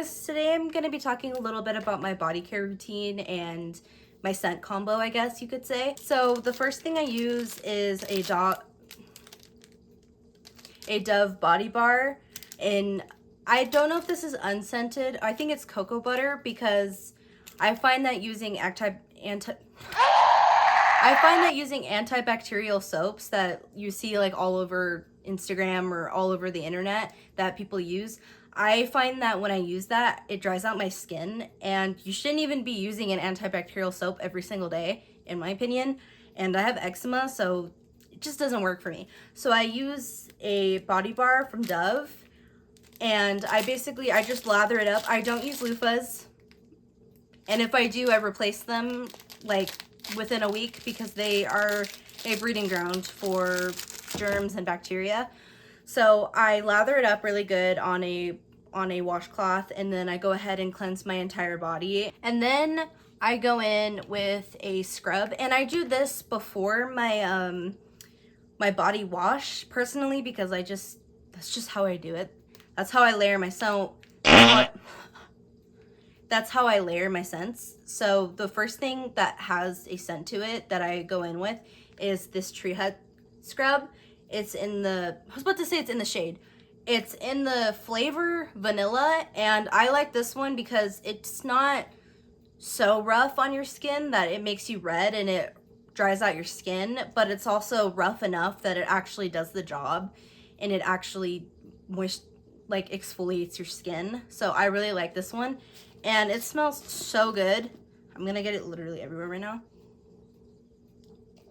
guys, today I'm going to be talking a little bit about my body care routine and my scent combo, I guess you could say. So the first thing I use is a Dove body bar, and I don't know if this is unscented. I think it's cocoa butter because I find that using antibacterial soaps that you see like all over Instagram or all over the internet that people use, I find that when I use that, it dries out my skin, and you shouldn't even be using an antibacterial soap every single day, in my opinion. And I have eczema, so it just doesn't work for me. So I use a body bar from Dove, and I just lather it up. I don't use loofahs, and if I do, I replace them like within a week because they are a breeding ground for germs and bacteria. So I lather it up really good on a washcloth, and then I go ahead and cleanse my entire body. And then I go in with a scrub, and I do this before my my body wash personally because that's just how I do it. That's how I layer my that's how I layer my scents. So the first thing that has a scent to it that I go in with is this Tree Hut scrub. It's in the, I was about to say it's in the shade. It's in the flavor vanilla, and I like this one because it's not so rough on your skin that it makes you red and it dries out your skin, but it's also rough enough that it actually does the job and it actually exfoliates your skin. So I really like this one, and it smells so good. I'm gonna get it literally everywhere right now.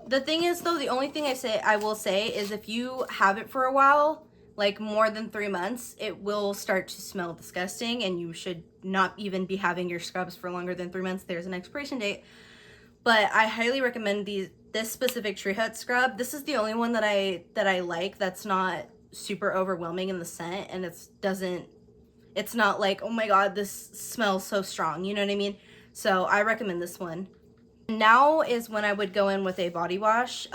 The thing is though, the only thing I will say is if you have it for a while, like more than 3 months, it will start to smell disgusting, and you should not even be having your scrubs for longer than 3 months. There's an expiration date. But I highly recommend this specific Tree Hut scrub. This is the only one that I like that's not super overwhelming in the scent, and it's not like, oh my god, this smells so strong, you know what I mean? So I recommend this one. Now is when I would go in with a body wash.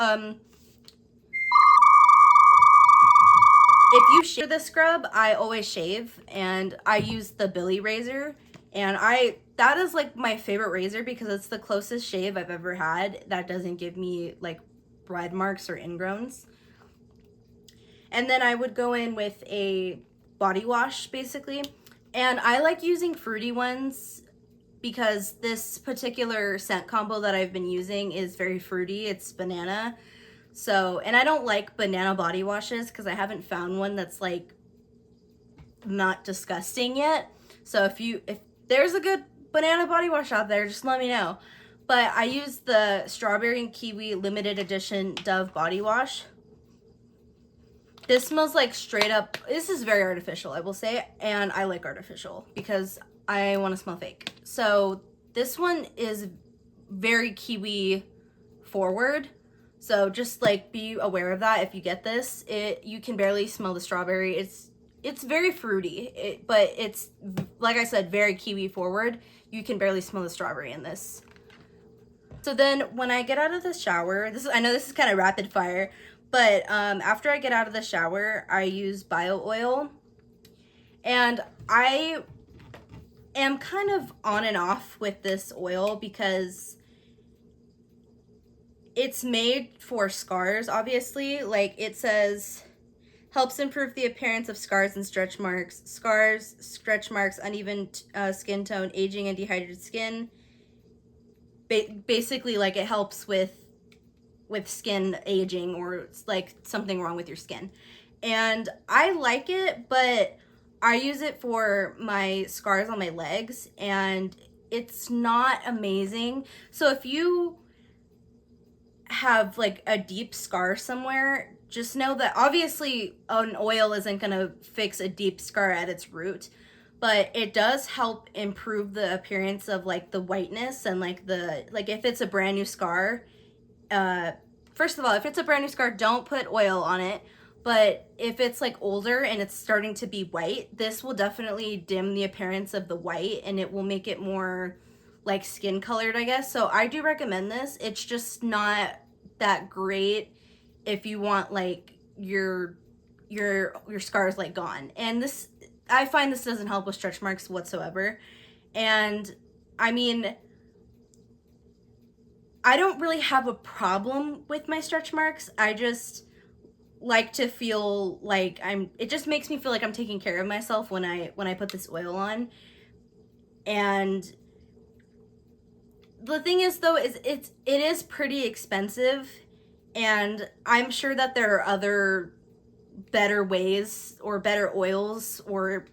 If you shave this scrub, I always shave, and I use the Billy razor, and that is like my favorite razor because it's the closest shave I've ever had that doesn't give me like red marks or ingrowns. And then I would go in with a body wash basically, and I like using fruity ones because this particular scent combo that I've been using is very fruity. It's banana. So, and I don't like banana body washes because I haven't found one that's like not disgusting yet. So if there's a good banana body wash out there, just let me know. But I use the strawberry and kiwi limited edition Dove body wash. This smells like straight up, this is very artificial, I will say, and I like artificial because I want to smell fake. So this one is very kiwi forward. So just like be aware of that if you get this. You can barely smell the strawberry. It's very fruity, but it's, like I said, very kiwi forward. You can barely smell the strawberry in this. So then when I get out of the shower, I know this is kind of rapid fire, but after I get out of the shower, I use bio oil, and I am kind of on and off with this oil because it's made for scars, obviously. Like it says, helps improve the appearance of scars and stretch marks. Scars, stretch marks, uneven skin tone, aging, and dehydrated skin. Basically, like it helps with skin aging or like something wrong with your skin. And I like it, but I use it for my scars on my legs, and it's not amazing. So if you have like a deep scar somewhere, just know that obviously an oil isn't gonna fix a deep scar at its root, but it does help improve the appearance of like the whiteness and like if it's a brand new scar, first of all, if it's a brand new scar, don't put oil on it. But if it's like older and it's starting to be white, this will definitely dim the appearance of the white, and it will make it more like skin colored, I guess. So I do recommend this. It's just not that great if you want like your scars like gone. And this I find this doesn't help with stretch marks whatsoever. And I mean, I don't really have a problem with my stretch marks. I just like to feel like it just makes me feel like I'm taking care of myself when I put this oil on. And the thing is though, is it is pretty expensive, and I'm sure that there are other better ways or better oils or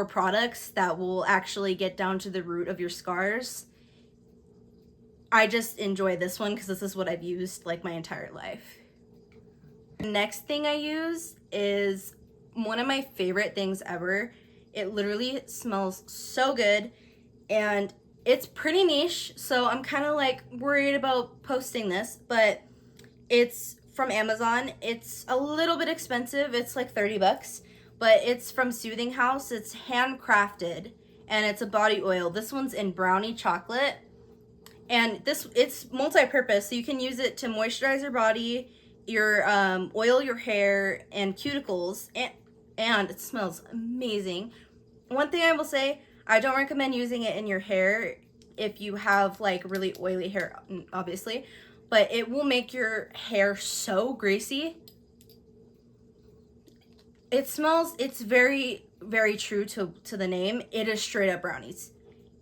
products that will actually get down to the root of your scars. I just enjoy this one because this is what I've used like my entire life. The next thing I use is one of my favorite things ever. It literally smells so good, and it's pretty niche, so I'm kind of like worried about posting this, but it's from Amazon. It's a little bit expensive. It's like 30 bucks, but it's from Soothing House. It's handcrafted, and it's a body oil. This one's in brownie chocolate, and it's multi-purpose, so you can use it to moisturize your body, your oil your hair and cuticles, and it smells amazing. One thing I will say, I don't recommend using it in your hair if you have like really oily hair, obviously, but it will make your hair so greasy. It smells, it's very, very true to the name. It is straight up brownies.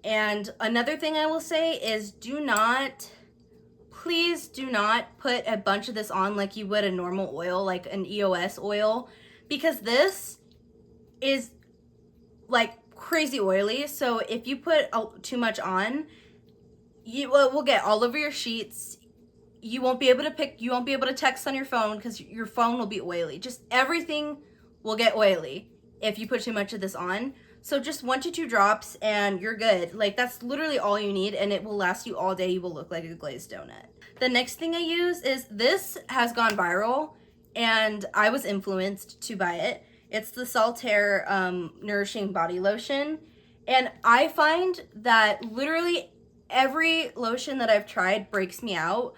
And another thing I will say is please do not put a bunch of this on like you would a normal oil, like an EOS oil, because this is like crazy oily. So if you put too much on, it will get all over your sheets. You won't be able to text on your phone because your phone will be oily. Just everything will get oily if you put too much of this on. So just 1 to 2 drops and you're good. Like that's literally all you need, and it will last you all day. You will look like a glazed donut. The next thing I use is, this has gone viral and I was influenced to buy it. It's the Saltaire Nourishing Body Lotion. And I find that literally every lotion that I've tried breaks me out.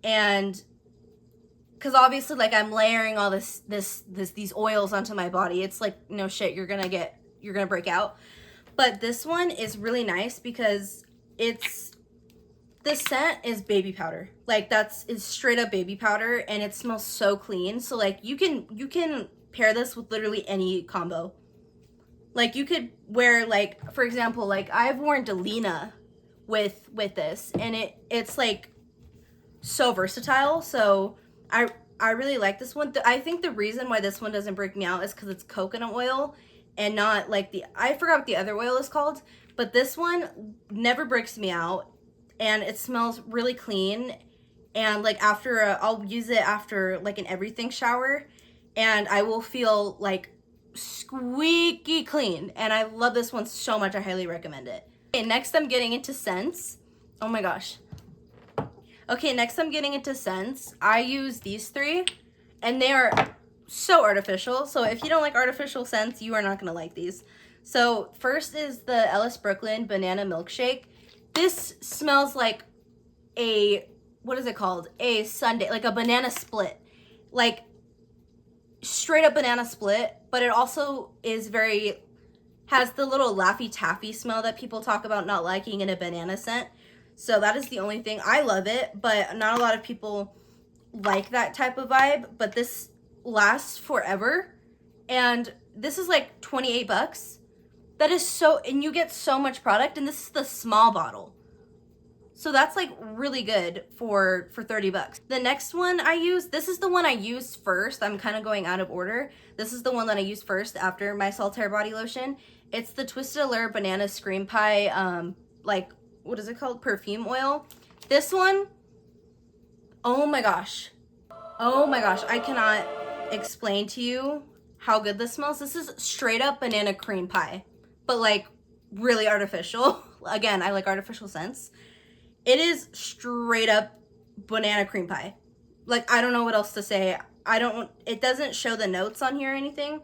And because obviously like I'm layering all these oils onto my body, it's like, no shit, you're gonna break out. But this one is really nice because the scent is baby powder. Like it's straight up baby powder, and it smells so clean. So like you can pair this with literally any combo. Like you could wear, like, for example, like I've worn Delina with this, and it's like so versatile. So I really like this one. I think the reason why this one doesn't break me out is because it's coconut oil and not like I forgot what the other oil is called, but this one never breaks me out, and it smells really clean. And like I'll use it after like an everything shower, and I will feel like squeaky clean. And I love this one so much. I highly recommend it. Okay, next I'm getting into scents. Oh my gosh. Okay, next I'm getting into scents. I use these 3, and they are so artificial. So if you don't like artificial scents, you are not gonna like these. So first is the Ellis Brooklyn Banana Milkshake. This smells like what is it called? A sundae, like a banana split. Like straight up banana split, but it also has the little Laffy Taffy smell that people talk about not liking in a banana scent. So that is the only thing. I love it, but not a lot of people like that type of vibe. But this lasts forever, and this is like 28 bucks. That is and you get so much product, and this is the small bottle. So that's like really good for 30 bucks. The next one I use, this is the one I used first. I'm kind of going out of order. This is the one that I used first after my Saltaire body lotion. It's the Twisted Allure Banana Scream Pie, like, what is it called? Perfume oil. This one, oh my gosh. Oh my gosh, I cannot explain to you how good this smells. This is straight up banana cream pie, but like really artificial. Again, I like artificial scents. It is straight up banana cream pie. Like, I don't know what else to say. It doesn't show the notes on here or anything,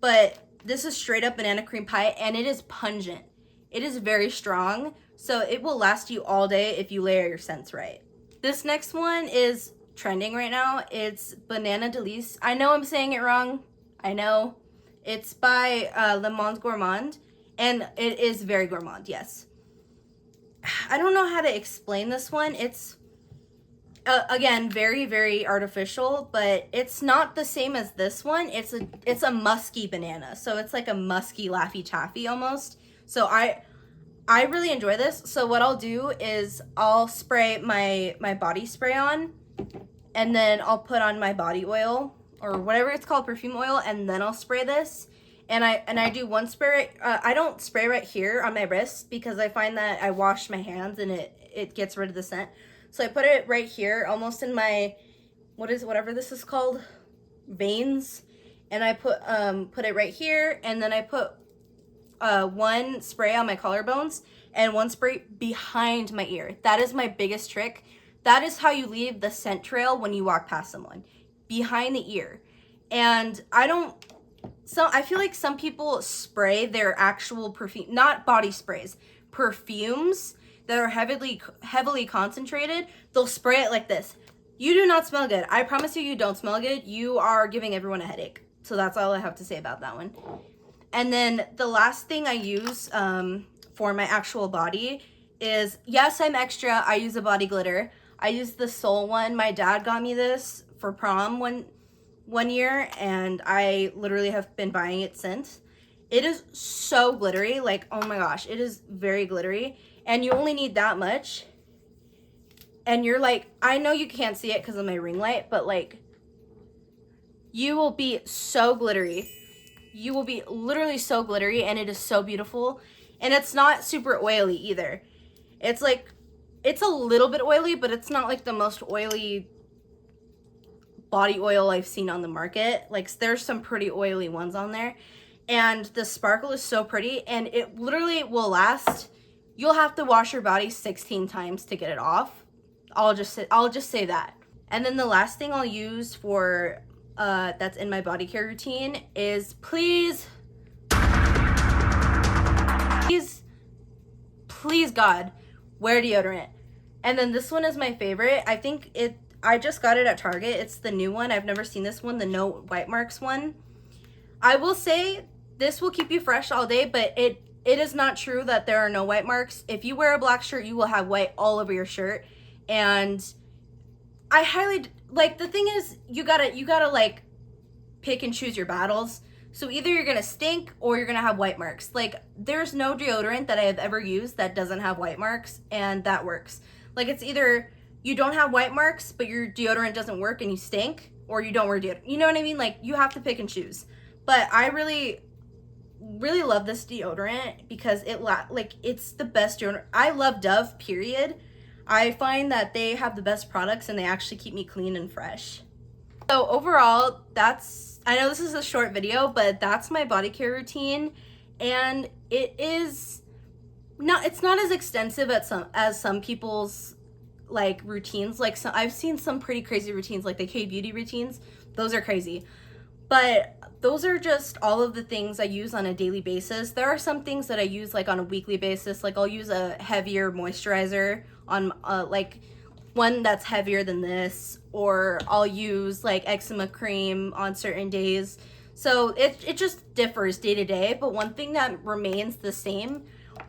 but this is straight up banana cream pie, and it is pungent. It is very strong, so it will last you all day if you layer your scents right. This next one is trending right now. It's Banana Delice. I know I'm saying it wrong. I know. It's by Le Monde Gourmand, and it is very gourmand, yes. I don't know how to explain this one. It's, again, very, very artificial, but it's not the same as this one. It's a musky banana, so it's like a musky Laffy Taffy almost. So I really enjoy this. So what I'll do is I'll spray my body spray on, and then I'll put on my body oil or whatever it's called, perfume oil, and then I'll spray this. And I do one spray. I don't spray right here on my wrist because I find that I wash my hands and it gets rid of the scent. So I put it right here, almost in my, whatever this is called, veins. And I put it right here, and then I put one spray on my collarbones and one spray behind my ear. That is my biggest trick. That is how you leave the scent trail when you walk past someone, behind the ear. And I feel like some people spray their actual perfume, not body sprays, perfumes that are heavily concentrated. They'll spray it like this. You do not smell good. I promise you don't smell good. You are giving everyone a headache. So that's all I have to say about that one. And then the last thing I use for my actual body is, yes, I'm extra. I use a body glitter. I use the Soul one. My dad got me this for prom one year, and I literally have been buying it since. It is so glittery. Like, oh my gosh, it is very glittery. And you only need that much. And you're like, I know you can't see it because of my ring light, but like, you will be so glittery. You will be literally so glittery, and it is so beautiful. And it's not super oily either. It's like, it's a little bit oily, but it's not like the most oily body oil I've seen on the market. Like, there's some pretty oily ones on there. And the sparkle is so pretty, and it literally will last. You'll have to wash your body 16 times to get it off. I'll just say that. And then the last thing I'll use for that's in my body care routine is please God, wear deodorant. And then this one is my favorite. I just got it at Target. It's the new one. I've never seen this one, the no white marks one. I will say this will keep you fresh all day, but it is not true that there are no white marks. If you wear a black shirt, you will have white all over your shirt. And I highly, like, the thing is, you gotta like pick and choose your battles. So either you're gonna stink or you're gonna have white marks. Like, there's no deodorant that I have ever used that doesn't have white marks, and that works. Like, it's either you don't have white marks, but your deodorant doesn't work and you stink, or you don't wear deodorant. You know what I mean? Like, you have to pick and choose. But I really, really love this deodorant because it's the best deodorant. I love Dove, period. I find that they have the best products and they actually keep me clean and fresh. So overall, I know this is a short video, but that's my body care routine. And it's not as extensive as some people's like routines. Like, I've seen some pretty crazy routines, like the K-beauty routines. Those are crazy. But those are just all of the things I use on a daily basis. There are some things that I use like on a weekly basis. Like, I'll use a heavier moisturizer on like one that's heavier than this, or I'll use like eczema cream on certain days. So it just differs day to day. But one thing that remains the same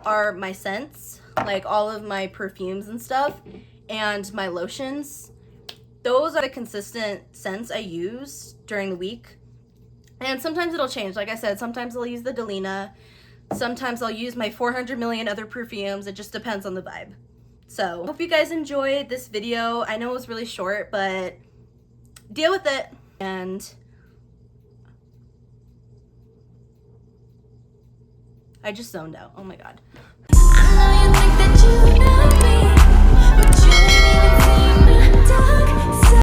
are my scents, like all of my perfumes and stuff, and my lotions. Those are the consistent scents I use during the week. And sometimes it'll change. Like I said, sometimes I'll use the Delina. Sometimes I'll use my 400 million other perfumes. It just depends on the vibe. So, hope you guys enjoyed this video. I know it was really short, but deal with it. And I just zoned out. Oh my God.